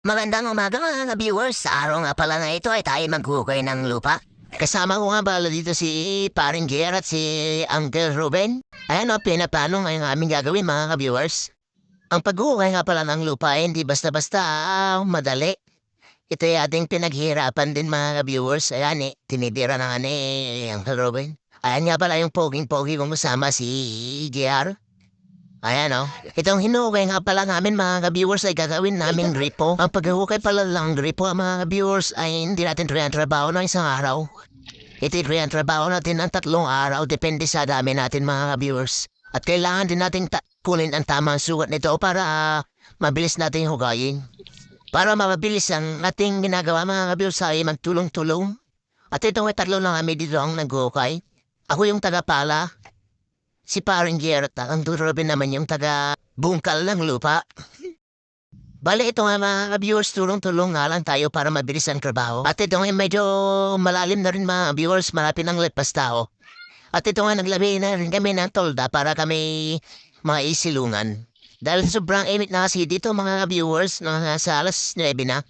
Magandang umaga mga viewers. Sa araw nga pala na ito ay tayo maghukay ng lupa. Kasama ko nga pala dito si Paring Jer at si Uncle Ruben. Ayan o, pinaplano ngayon aming gagawin mga viewers. Ang paghukay nga pala ng lupa ay hindi basta-basta madali. Ito ay ating pinaghirapan din mga viewers. Ayan tinitira na nga ni Uncle Ruben. Ayan nga pala yung poging-pogi kong kasama si JR. Ayan Itong hinukay nga pala namin mga ka-viewers ay gagawin naming gripo. Ang paghukay pala lang gripo mga ka-viewers ay hindi natin trabaho ng isang araw. Ito'y trabaho natin ng 3 araw depende sa dami natin mga ka-viewers. At kailangan din natin kunin ang tamang sukat nito para mabilis natin hugayin. Para mabilis ang ating ginagawa mga ka-viewers ay magtulong-tulong. At itong 3 lang kami dito ang naghukay. Ako yung tagapala. Si Paring Gerard at ang Robin naman yung taga-bungkal ng lupa. Bale, ito nga mga viewers, tulong-tulong nga lang tayo para mabilis ang trabaho. At ito nga medyo malalim na rin mga viewers, malapit ng lipas tao. At ito nga naglabay na rin kami ng tolda para kami maisilungan. Dahil sobrang init na kasi dito mga viewers, sa alas 9 na.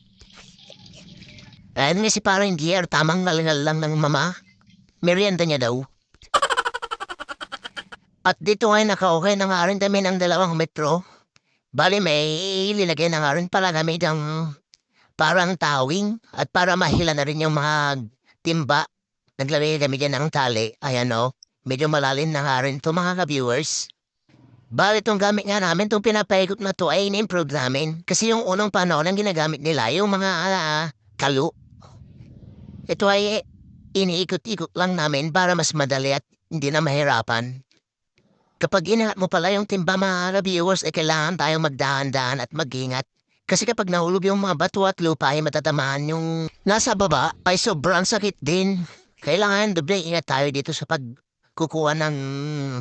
Ayan nga si Paring Gerard, tamang ngalingal lang ng mama. Merienda niya daw. At dito ngayon naka-okay na nga rin kami ng 2 metro. Bali may ilinagay na nga rin pala kami ng parang tawing at para mahila na rin yung mga timba. Naglagay kami dyan ng tali. Ayan medyo malalim na nga rin ito mga ka-viewers. Bali itong gamit nga namin, itong pinapaikot na to ay in-improve namin. Kasi yung unang panahon ang ginagamit nila, yung mga kalu. Ito ay iniikot-ikot lang namin para mas madali at hindi na mahirapan. Kapag inahat mo pala yung timba mga viewers, kailangan tayong magdahan-dahan at mag-ingat. Kasi kapag nahulog yung mga bato at lupa ay matatamaan yung nasa baba ay sobrang sakit din. Kailangan doble ingat tayo dito sa pagkukuha ng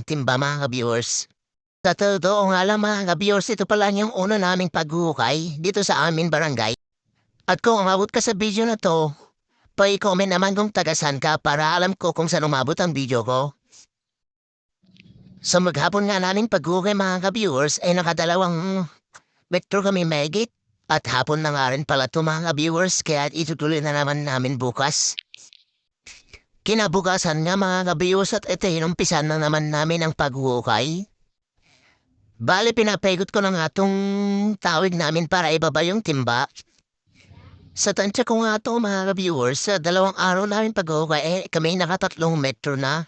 timba mga viewers. Sa totoo nga lang mga viewers, ito pala yung una naming paghukay dito sa amin barangay. At kung umabot ka sa video na to, pa-comment naman kung tagasan ka para alam ko kung saan umabot ang video ko. Sa maghapon nga namin paghukay mga ka-viewers ay nakadalawang metro kami mahigit at hapon na nga rin pala ito mga ka-viewers kaya itutuloy na naman namin bukas. Kinabukasan nga mga ka-viewers at ito hinumpisan na naman namin ang paghukay. Bale pinapaigot ko na nga itong tawid namin para ibaba yung timba. Sa tansya ko nga ito mga ka-viewers sa 2 araw namin paghukay kami naka 3 metro na.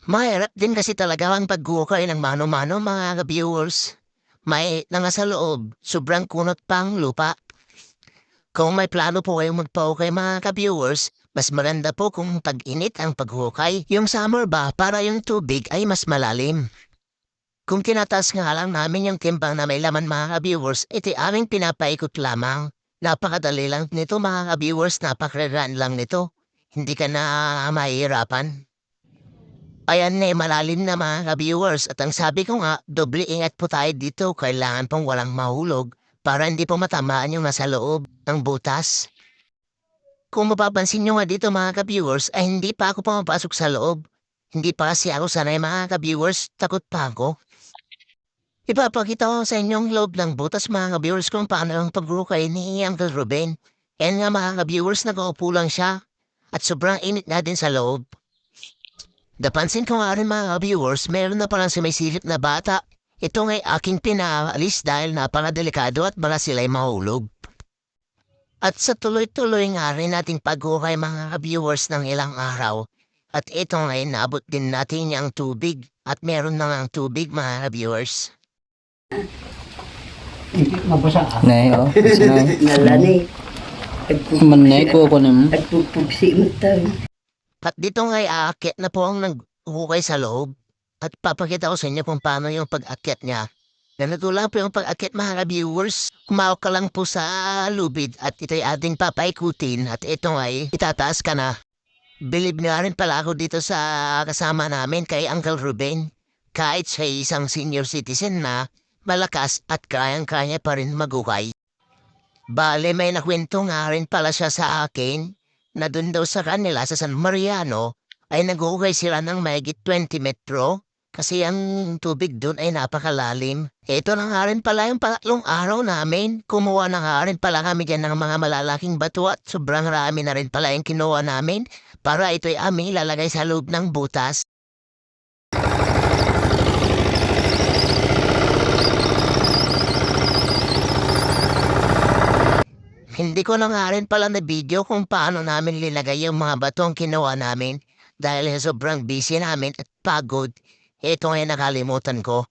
Mahirap din kasi talaga ang paghukay ng mano-mano mga viewers. May nga sa loob, sobrang kunot pang lupa. Kung may plano po kayong magpahukay mga ka-viewers, mas maganda po kung tag-init ang paghukay. Yung summer ba para yung tubig ay mas malalim. Kung tinataas nga lang namin yung timbang na may laman mga ka-viewers, iti aming pinapaikot lamang. Napakadali lang nito mga ka-viewers, napakagaan lang nito. Hindi ka na mahihirapan. Ayan malalim na mga ka-viewers at ang sabi ko nga, doble ingat po tayo dito, kailangan pong walang mahulog para hindi po matamaan yung nasa loob ng butas. Kung mapapansin nyo nga dito mga ka-viewers ay hindi pa ako pumapasok sa loob. Hindi pa kasi ako sanay mga ka-viewers, takot pa ako. Ipapakita ko sa inyong loob ng butas mga ka-viewers kung paano ang paghukay ni Uncle Ruben. Yan nga mga ka-viewers, nag-uupo lang siya at sobrang init na din sa loob. Napansin ko nga rin mga viewers, meron na palang sumisilip na bata. Ito nga'y aking pinaalis dahil napakadelikado at baka sila'y mahulog. At sa tuloy-tuloy nga rin nating paghukay mga viewers ng ilang araw. At ito nga'y naabot din natin yung tubig at meron na nga tubig mga viewers. Hindi mabasa Nay, sinay. Nalani. Manay ko ako naman. Nagpupugsi mo tayo. At dito nga'y aakyat na po ang naghukay sa loob. At papakita ko sa inyo kung paano yung pag-akyat niya. Ganito lang po yung pag-akyat mga viewers. Kumawak ka lang po sa lubid at ito'y ating papaikutin at ito nga'y itataas ka na. Believe nga rin pala ako dito sa kasama namin kay Uncle Ruben. Kahit siya isang senior citizen na, malakas at kayang-kaya pa rin maghukay. Bale may nakwento nga rin pala siya sa akin na dun daw sa kanila sa San Mariano ay naghukay sila ng mahigit 20 metro Kasi ang tubig doon ay napakalalim. Ito na nga rin pala yung pangatlong araw namin. Kumuha na nga rin pala kami dyan ng mga malalaking bato at sobrang rami na rin pala yung kinuha namin para ito'y aming ilalagay sa loob ng butas. Hindi ko na nga rin pala na video kung paano namin nilagay yung mga batong kinuha namin dahil sa sobrang busy namin at pagod. Ito nga yung nakalimutan ko.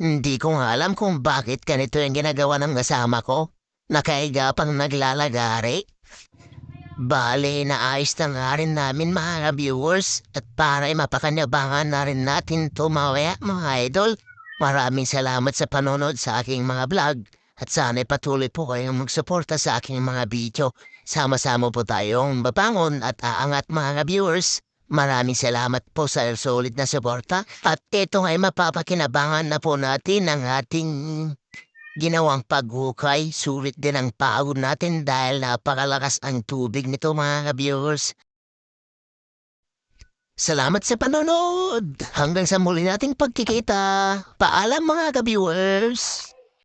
Hindi ko nga alam kung bakit ganito yung ginagawa ng kasama ko. Nakaiga pang naglalagari. Bale, naayos na nga rin namin mga viewers at para mapakanyabangan na rin natin to mamaya mga idol. Maraming salamat sa panonood sa aking mga vlog at sana'y patuloy po kayong magsuporta sa aking mga video. Sama-sama po tayong babangon at aangat mga viewers. Maraming salamat po sa solid na suporta at ito ay mapapakinabangan na po natin ang ating ginawang paghukay. Sulit din ang pagod natin dahil napakalakas ang tubig nito mga viewers. Salamat sa panonood! Hanggang sa muli nating pagkikita. Paalam mga ka-viewers!